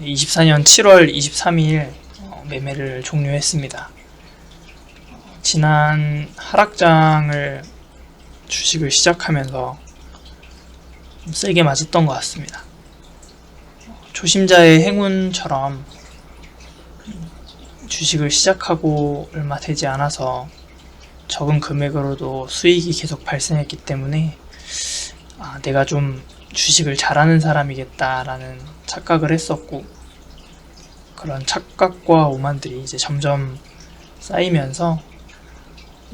24년 7월 23일 매매를 종료했습니다. 지난 하락장을 주식을 시작하면서 좀 세게 맞았던 것 같습니다. 초심자의 행운처럼 주식을 시작하고 얼마 되지 않아서 적은 금액으로도 수익이 계속 발생했기 때문에 내가 좀 주식을 잘하는 사람이겠다라는 착각을 했었고, 그런 착각과 오만들이 이제 점점 쌓이면서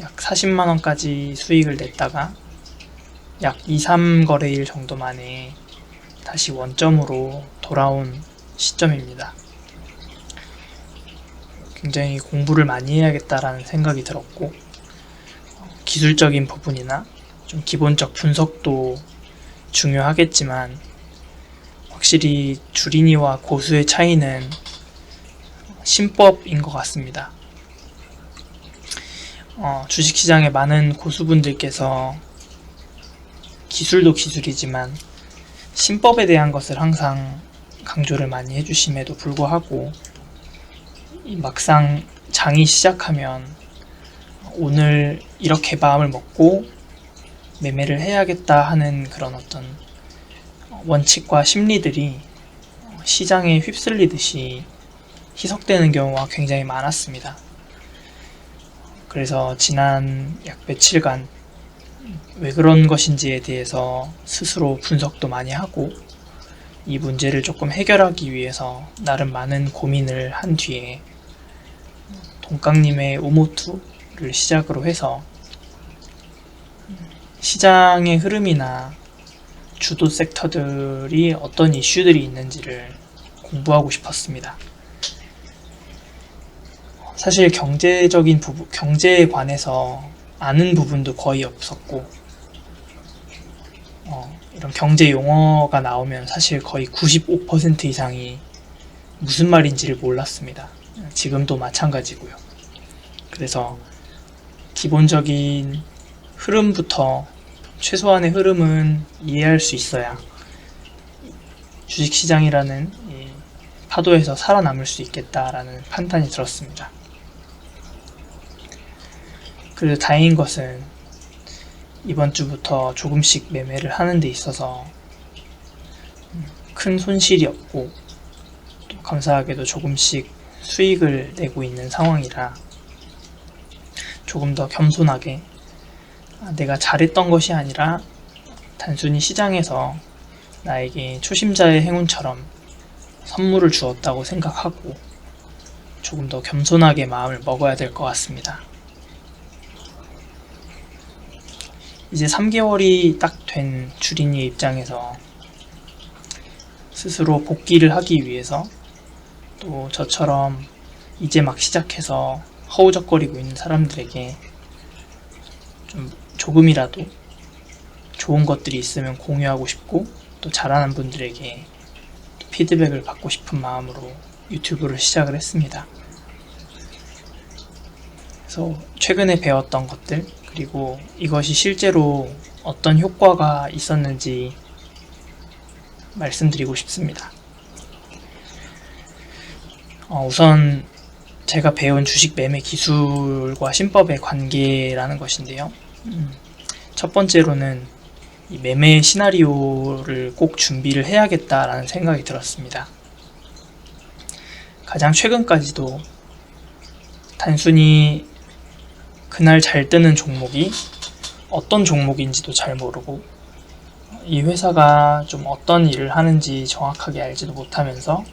약 40만원까지 수익을 냈다가 약 2, 3거래일 정도 만에 다시 원점으로 돌아온 시점입니다. 굉장히 공부를 많이 해야겠다라는 생각이 들었고, 기술적인 부분이나 좀 기본적 분석도 중요하겠지만 확실히 주린이와 고수의 차이는 신법인 것 같습니다. 주식시장의 많은 고수분들께서 기술도 기술이지만 신법에 대한 것을 항상 강조를 많이 해주심에도 불구하고 막상 장이 시작하면 오늘 이렇게 마음을 먹고 매매를 해야겠다 하는 그런 어떤 원칙과 심리들이 시장에 휩쓸리듯이 희석되는 경우가 굉장히 많았습니다. 그래서 지난 약 며칠간 왜 그런 것인지에 대해서 스스로 분석도 많이 하고, 이 문제를 조금 해결하기 위해서 나름 많은 고민을 한 뒤에 동강님의 우모투를 시작으로 해서 시장의 흐름이나 주도 섹터들이 어떤 이슈들이 있는지를 공부하고 싶었습니다. 사실 경제에 관해서 아는 부분도 거의 없었고, 이런 경제 용어가 나오면 사실 거의 95% 이상이 무슨 말인지를 몰랐습니다. 지금도 마찬가지고요. 그래서 기본적인 흐름부터, 최소한의 흐름은 이해할 수 있어야 주식시장이라는 이 파도에서 살아남을 수 있겠다라는 판단이 들었습니다. 그래도 다행인 것은 이번 주부터 조금씩 매매를 하는 데 있어서 큰 손실이 없고, 또 감사하게도 조금씩 수익을 내고 있는 상황이라 조금 더 겸손하게 내가 잘했던 것이 아니라 단순히 시장에서 나에게 초심자의 행운처럼 선물을 주었다고 생각하고 조금 더 겸손하게 마음을 먹어야 될 것 같습니다. 이제 3개월이 딱 된 주린이의 입장에서 스스로 복귀를 하기 위해서, 또 저처럼 이제 막 시작해서 허우적거리고 있는 사람들에게 좀 조금이라도 좋은 것들이 있으면 공유하고 싶고, 또 잘하는 분들에게 피드백을 받고 싶은 마음으로 유튜브를 시작을 했습니다. 그래서 최근에 배웠던 것들, 그리고 이것이 실제로 어떤 효과가 있었는지 말씀드리고 싶습니다. 우선 제가 배운 주식 매매 기술과 신법의 관계라는 것인데요. 첫 번째로는 이 매매 시나리오를 꼭 준비를 해야겠다라는 생각이 들었습니다. 가장 최근까지도 단순히 그날 잘 뜨는 종목이 어떤 종목인지도 잘 모르고, 이 회사가 좀 어떤 일을 하는지 정확하게 알지도 못하면서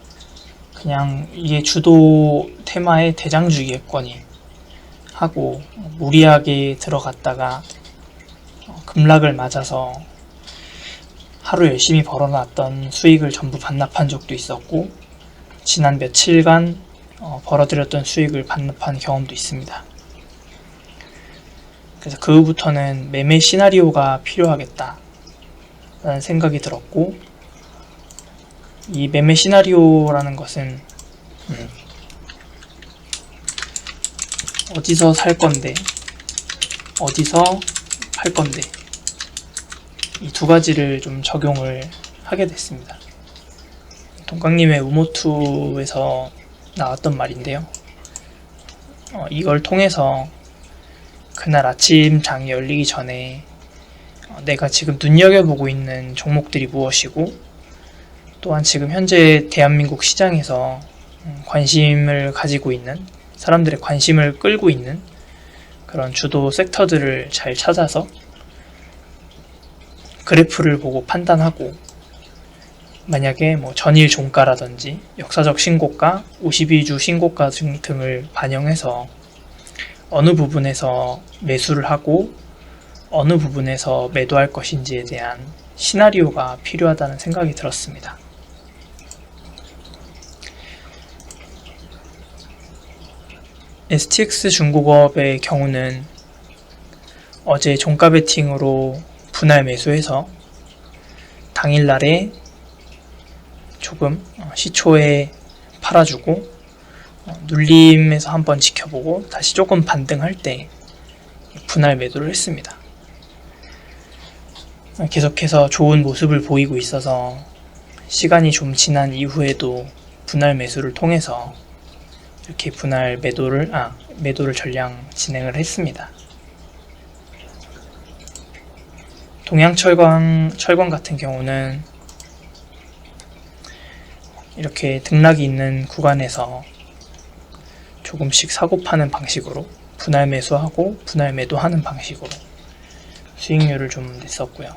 그냥 이게 주도 테마의 대장주기겠거니 하고 무리하게 들어갔다가 급락을 맞아서 하루 열심히 벌어놨던 수익을 전부 반납한 적도 있었고, 지난 며칠간 벌어들였던 수익을 반납한 경험도 있습니다. 그래서 그 후부터는 매매 시나리오가 필요하겠다 라는 생각이 들었고, 이 매매 시나리오라는 것은 어디서 살 건데, 어디서 팔 건데, 이 두 가지를 좀 적용을 하게 됐습니다. 동강님의 우모투에서 나왔던 말인데요. 이걸 통해서 그날 아침 장이 열리기 전에 내가 지금 눈여겨보고 있는 종목들이 무엇이고, 또한 지금 현재 대한민국 시장에서 관심을 가지고 있는, 사람들의 관심을 끌고 있는 그런 주도 섹터들을 잘 찾아서 그래프를 보고 판단하고, 만약에 전일 종가라든지 역사적 신고가, 52주 신고가 등을 반영해서 어느 부분에서 매수를 하고 어느 부분에서 매도할 것인지에 대한 시나리오가 필요하다는 생각이 들었습니다. STX 중공업의 경우는 어제 종가 베팅으로 분할 매수해서 당일날에 조금 시초에 팔아주고 눌림에서 한번 지켜보고 다시 조금 반등할 때 분할 매도를 했습니다. 계속해서 좋은 모습을 보이고 있어서 시간이 좀 지난 이후에도 분할 매수를 통해서 이렇게 분할 매도를 전량 진행을 했습니다. 동양철강 같은 경우는 이렇게 등락이 있는 구간에서 조금씩 사고 파는 방식으로 분할 매수하고 분할 매도하는 방식으로 수익률을 좀 냈었고요.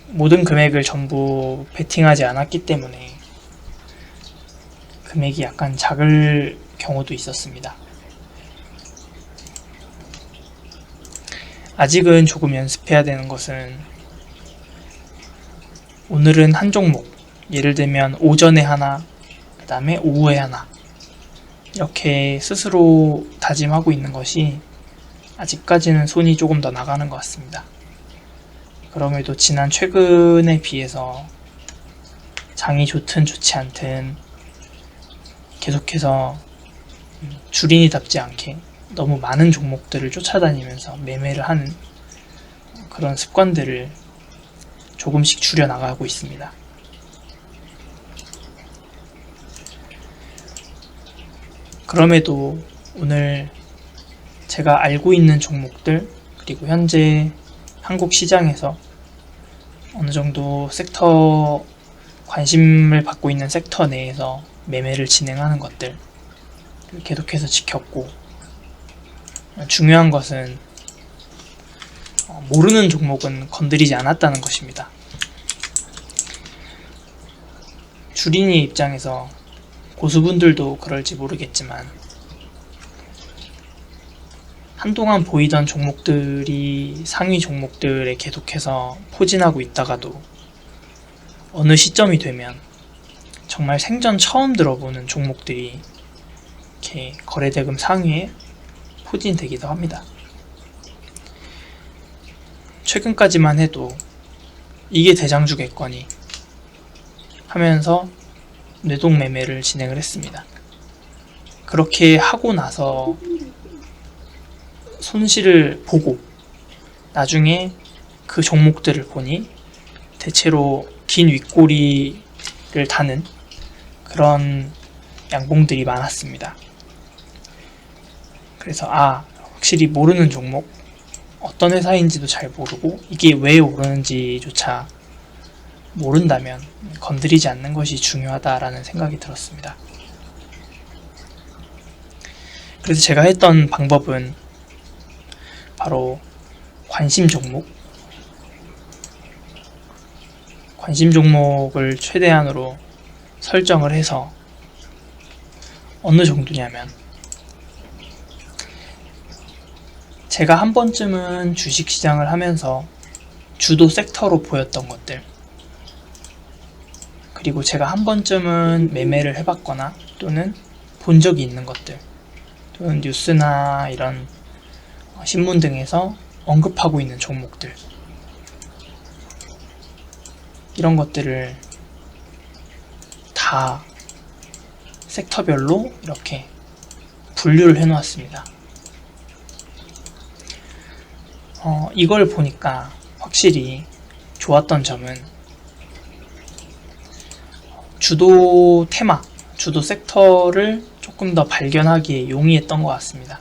모든 금액을 전부 베팅하지 않았기 때문에 금액이 약간 작을 경우도 있었습니다. 아직은 조금 연습해야 되는 것은, 오늘은 한 종목, 예를 들면 오전에 하나, 그 다음에 오후에 하나, 이렇게 스스로 다짐하고 있는 것이 아직까지는 손이 조금 더 나가는 것 같습니다. 그럼에도 최근에 비해서 장이 좋든 좋지 않든 계속해서 주린이답지 않게 너무 많은 종목들을 쫓아다니면서 매매를 하는 그런 습관들을 조금씩 줄여나가고 있습니다. 그럼에도 오늘 제가 알고 있는 종목들, 그리고 현재 한국 시장에서 어느 정도 섹터, 관심을 받고 있는 섹터 내에서 매매를 진행하는 것들 계속해서 지켰고, 중요한 것은 모르는 종목은 건드리지 않았다는 것입니다. 주린이 입장에서 고수분들도 그럴지 모르겠지만, 한동안 보이던 종목들이 상위 종목들에 계속해서 포진하고 있다가도 어느 시점이 되면 정말 생전 처음 들어보는 종목들이 이렇게 거래대금 상위에 포진되기도 합니다. 최근까지만 해도 이게 대장주겠거니 하면서 뇌동 매매를 진행을 했습니다. 그렇게 하고 나서 손실을 보고 나중에 그 종목들을 보니 대체로 긴 윗꼬리를 다는 그런 양봉들이 많았습니다. 그래서 확실히 모르는 종목, 어떤 회사인지도 잘 모르고 이게 왜 오르는지조차 모른다면 건드리지 않는 것이 중요하다라는 생각이 들었습니다. 그래서 제가 했던 방법은 바로 관심 종목을 최대한으로 설정을 해서, 어느 정도냐면, 제가 한 번쯤은 주식시장을 하면서 주도 섹터로 보였던 것들, 그리고 제가 한 번쯤은 매매를 해봤거나 또는 본 적이 있는 것들, 또는 뉴스나 이런 신문 등에서 언급하고 있는 종목들, 이런 것들을 다 섹터별로 이렇게 분류를 해놓았습니다. 이걸 보니까 확실히 좋았던 점은, 주도 테마, 주도 섹터를 조금 더 발견하기에 용이했던 것 같습니다.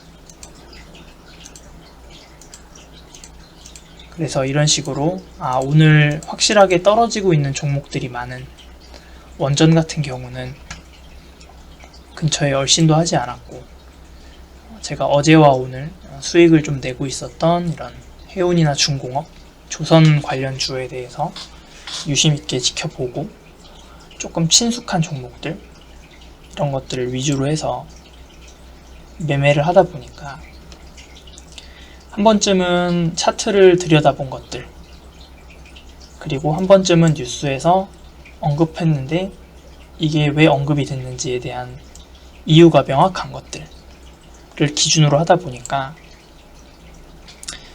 그래서 이런 식으로 오늘 확실하게 떨어지고 있는 종목들이 많은 원전 같은 경우는 근처에 얼씬도 하지 않았고, 제가 어제와 오늘 수익을 좀 내고 있었던 이런 해운이나 중공업, 조선 관련주에 대해서 유심있게 지켜보고 조금 친숙한 종목들, 이런 것들을 위주로 해서 매매를 하다 보니까 한 번쯤은 차트를 들여다본 것들, 그리고 한 번쯤은 뉴스에서 언급했는데 이게 왜 언급이 됐는지에 대한 이유가 명확한 것들을 기준으로 하다 보니까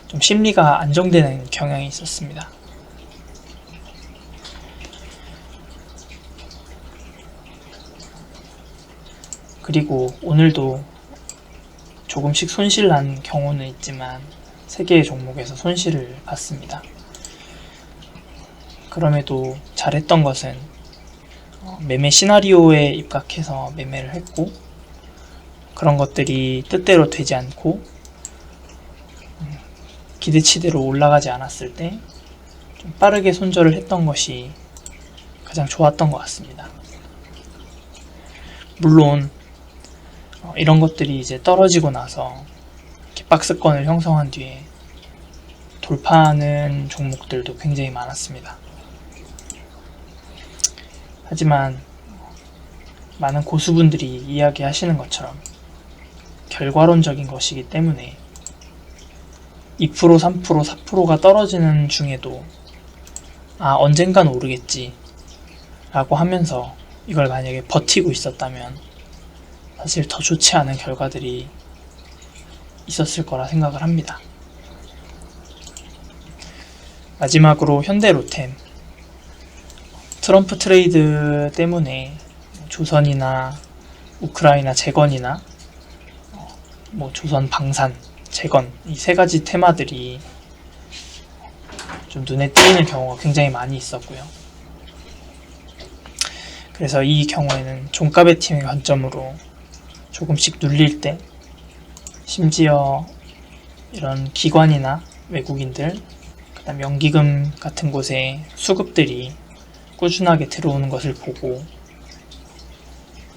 좀 심리가 안정되는 경향이 있었습니다. 그리고 오늘도 조금씩 손실 난 경우는 있지만 3개의 종목에서 손실을 봤습니다. 그럼에도 잘했던 것은 매매 시나리오에 입각해서 매매를 했고, 그런 것들이 뜻대로 되지 않고 기대치대로 올라가지 않았을 때 좀 빠르게 손절을 했던 것이 가장 좋았던 것 같습니다. 물론 이런 것들이 이제 떨어지고 나서 이렇게 박스권을 형성한 뒤에 돌파하는 종목들도 굉장히 많았습니다. 하지만 많은 고수분들이 이야기하시는 것처럼 결과론적인 것이기 때문에 2%, 3%, 4%가 떨어지는 중에도 언젠간 오르겠지 라고 하면서 이걸 만약에 버티고 있었다면 사실 더 좋지 않은 결과들이 있었을 거라 생각을 합니다. 마지막으로 현대로템, 트럼프 트레이드 때문에 조선이나 우크라이나 재건이나 조선 방산, 재건, 이 3가지 테마들이 좀 눈에 띄는 경우가 굉장히 많이 있었고요. 그래서 이 경우에는 종가 베팅의 관점으로 조금씩 눌릴 때, 심지어 이런 기관이나 외국인들, 그다음 연기금 같은 곳에 수급들이 꾸준하게 들어오는 것을 보고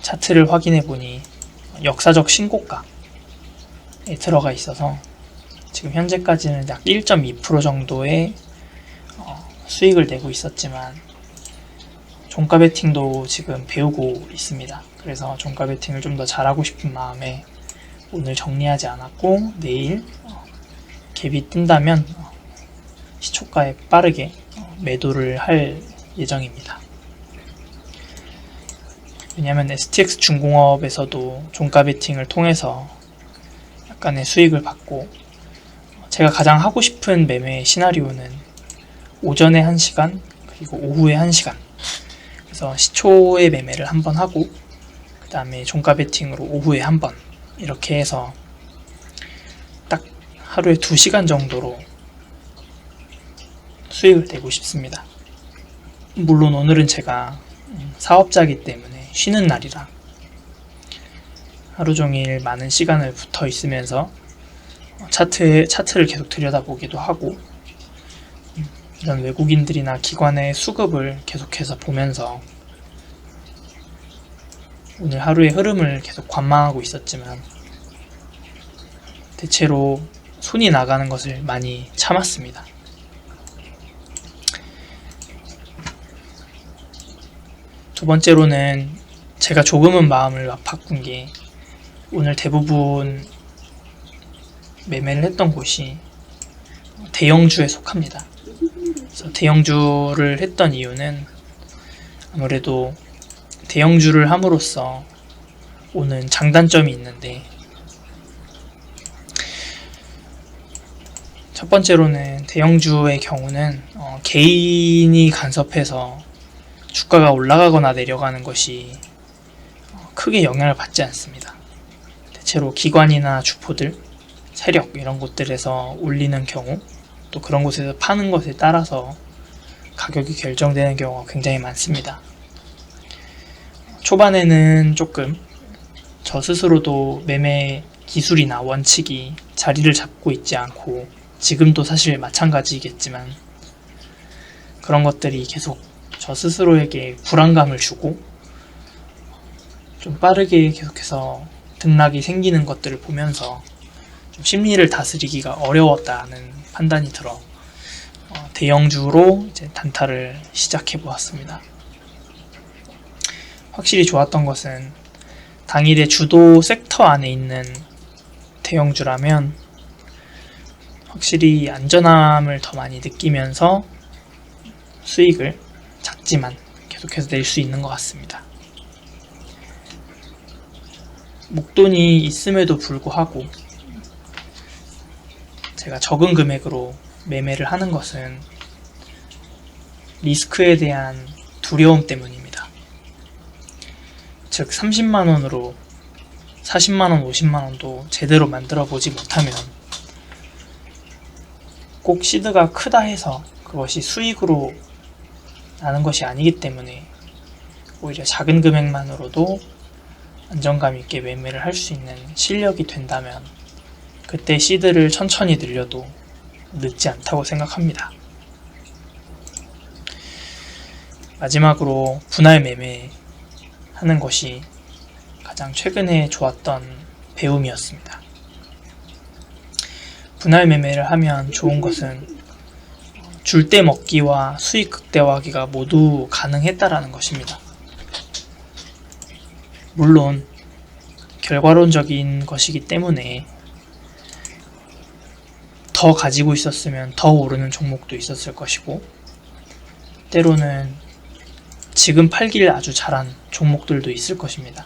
차트를 확인해 보니 역사적 신고가에 들어가 있어서 지금 현재까지는 약 1.2% 정도의 수익을 내고 있었지만 종가 베팅도 지금 배우고 있습니다. 그래서 종가 베팅을 좀 더 잘하고 싶은 마음에 오늘 정리하지 않았고 내일 갭이 뜬다면 시초가에 빠르게 매도를 할 예정입니다. 왜냐하면 STX 중공업에서도 종가 베팅을 통해서 약간의 수익을 받고, 제가 가장 하고 싶은 매매 시나리오는 오전에 1시간 그리고 오후에 1시간, 그래서 시초에 매매를 한번 하고 그 다음에 종가 베팅으로 오후에 한번, 이렇게 해서 딱 하루에 2시간 정도로 수익을 내고 싶습니다. 물론 오늘은 제가 사업자이기 때문에 쉬는 날이라 하루 종일 많은 시간을 붙어 있으면서 차트를 계속 들여다보기도 하고, 이런 외국인들이나 기관의 수급을 계속해서 보면서 오늘 하루의 흐름을 계속 관망하고 있었지만 대체로 손이 나가는 것을 많이 참았습니다. 두 번째로는 제가 조금은 마음을 바꾼 게, 오늘 대부분 매매를 했던 곳이 대형주에 속합니다. 그래서 대형주를 했던 이유는 아무래도 대형주를 함으로써 오는 장단점이 있는데, 첫 번째로는 대형주의 경우는 개인이 간섭해서 주가가 올라가거나 내려가는 것이 크게 영향을 받지 않습니다. 대체로 기관이나 주포들, 세력 이런 곳들에서 올리는 경우, 또 그런 곳에서 파는 것에 따라서 가격이 결정되는 경우가 굉장히 많습니다. 초반에는 조금 저 스스로도 매매 기술이나 원칙이 자리를 잡고 있지 않고, 지금도 사실 마찬가지겠지만 그런 것들이 계속 저 스스로에게 불안감을 주고, 좀 빠르게 계속해서 등락이 생기는 것들을 보면서 좀 심리를 다스리기가 어려웠다는 판단이 들어 대형주로 이제 단타를 시작해 보았습니다. 확실히 좋았던 것은 당일의 주도 섹터 안에 있는 대형주라면 확실히 안전함을 더 많이 느끼면서 수익을 작지만 계속해서 낼 수 있는 것 같습니다. 목돈이 있음에도 불구하고 제가 적은 금액으로 매매를 하는 것은 리스크에 대한 두려움 때문입니다. 즉 30만원으로 40만원, 50만원도 제대로 만들어 보지 못하면 꼭 시드가 크다 해서 그것이 수익으로 나는 것이 아니기 때문에 오히려 작은 금액만으로도 안정감 있게 매매를 할 수 있는 실력이 된다면 그때 시드를 천천히 늘려도 늦지 않다고 생각합니다. 마지막으로 분할 매매하는 것이 가장 최근에 좋았던 배움이었습니다. 분할 매매를 하면 좋은 것은 줄 때 먹기와 수익 극대화하기가 모두 가능했다라는 것입니다. 물론 결과론적인 것이기 때문에 더 가지고 있었으면 더 오르는 종목도 있었을 것이고, 때로는 지금 팔기를 아주 잘한 종목들도 있을 것입니다.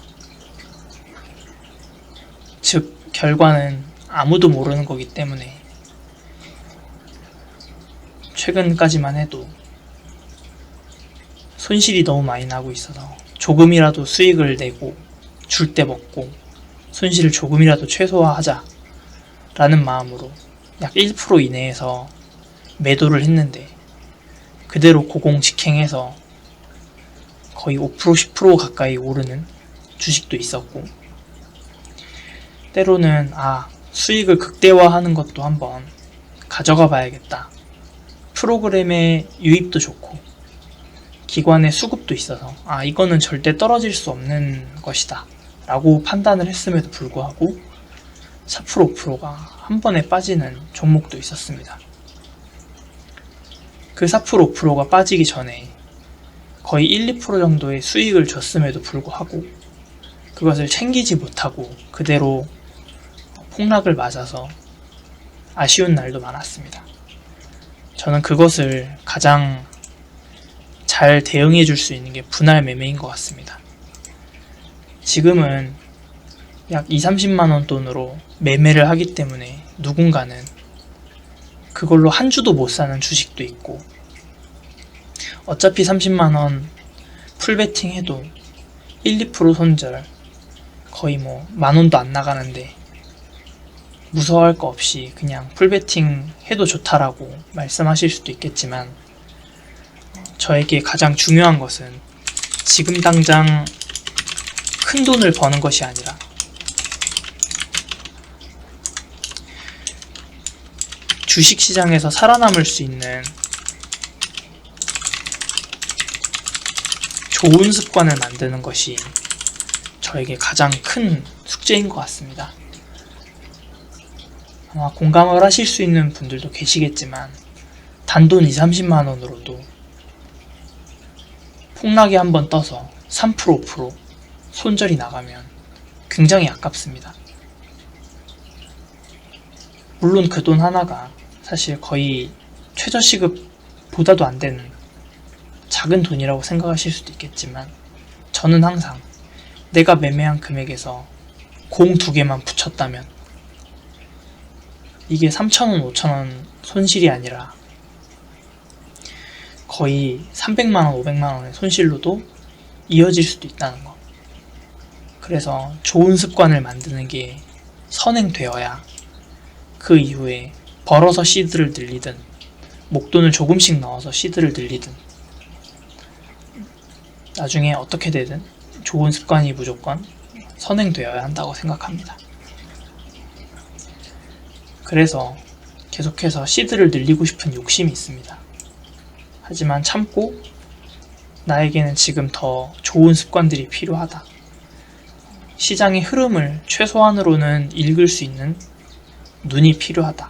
즉 결과는 아무도 모르는 거기 때문에 최근까지만 해도 손실이 너무 많이 나고 있어서 조금이라도 수익을 내고 줄 때 먹고 손실을 조금이라도 최소화하자 라는 마음으로 약 1% 이내에서 매도를 했는데 그대로 고공직행해서 거의 5% 10% 가까이 오르는 주식도 있었고, 때로는 수익을 극대화하는 것도 한번 가져가 봐야겠다, 프로그램의 유입도 좋고 기관의 수급도 있어서 이거는 절대 떨어질 수 없는 것이다 라고 판단을 했음에도 불구하고 4% 5%가 한 번에 빠지는 종목도 있었습니다. 그 4% 5%가 빠지기 전에 거의 1, 2% 정도의 수익을 줬음에도 불구하고 그것을 챙기지 못하고 그대로 폭락을 맞아서 아쉬운 날도 많았습니다. 저는 그것을 가장 잘 대응해 줄 수 있는 게 분할 매매인 것 같습니다. 지금은 약 2, 30만원 돈으로 매매를 하기 때문에 누군가는 그걸로 한 주도 못 사는 주식도 있고, 어차피 30만원 풀베팅 해도 1, 2% 손절 거의 만원도 안 나가는데 무서워할 거 없이 그냥 풀베팅 해도 좋다라고 말씀하실 수도 있겠지만, 저에게 가장 중요한 것은 지금 당장 큰 돈을 버는 것이 아니라 주식시장에서 살아남을 수 있는 좋은 습관을 만드는 것이 저에게 가장 큰 숙제인 것 같습니다. 아마 공감을 하실 수 있는 분들도 계시겠지만 단돈 2, 30만원으로도 폭락이 한번 떠서 3%, 5% 손절이 나가면 굉장히 아깝습니다. 물론 그 돈 하나가 사실 거의 최저시급보다도 안 되는 작은 돈이라고 생각하실 수도 있겠지만, 저는 항상 내가 매매한 금액에서 공 2개만 붙였다면 이게 3,000원, 5,000원 손실이 아니라 거의 300만원, 500만원의 손실로도 이어질 수도 있다는 것. 그래서 좋은 습관을 만드는 게 선행되어야 그 이후에 벌어서 시드를 늘리든 목돈을 조금씩 넣어서 시드를 늘리든 나중에 어떻게 되든 좋은 습관이 무조건 선행되어야 한다고 생각합니다. 그래서 계속해서 시드를 늘리고 싶은 욕심이 있습니다. 하지만 참고 나에게는 지금 더 좋은 습관들이 필요하다. 시장의 흐름을 최소한으로는 읽을 수 있는 눈이 필요하다.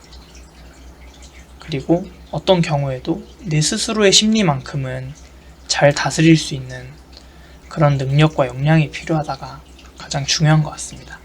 그리고 어떤 경우에도 내 스스로의 심리만큼은 잘 다스릴 수 있는 그런 능력과 역량이 필요하다가 가장 중요한 것 같습니다.